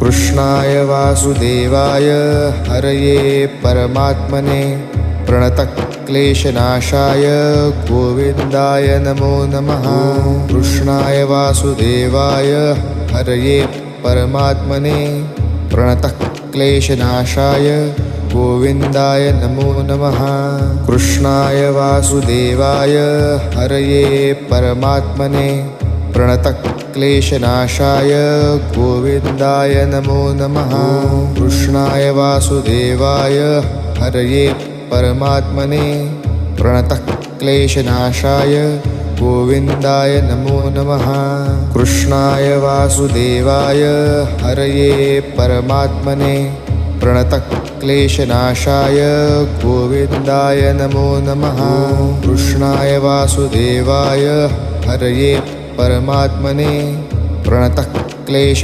कृष्णाय वासुदेवाय हरये परमात्मने प्रणतक्लेशनाशाय गोविन्दाय नमो नमः। कृष्णाय वासुदेवाय हरये परमात्मने प्रणतक्लेशनाशाय गोविन्दाय नमो नमः। कृष्णाय वासुदेवाय हरये परमात्मने प्रणतक्लेशनाशाय गोविन्दाय नमो नमः। कृष्णाय वासुदेवाय हरये परमात्मने प्रणतक्लेशनाशाय गोविन्दाय नमो नमः। कृष्णाय वासुदेवाय हरये परमात्मने प्रणतक्लेशनाशाय गोविन्दाय नमो नमः। कृष्णाय वासुदेवाय हरये परमात्मने प्रणतक्लेश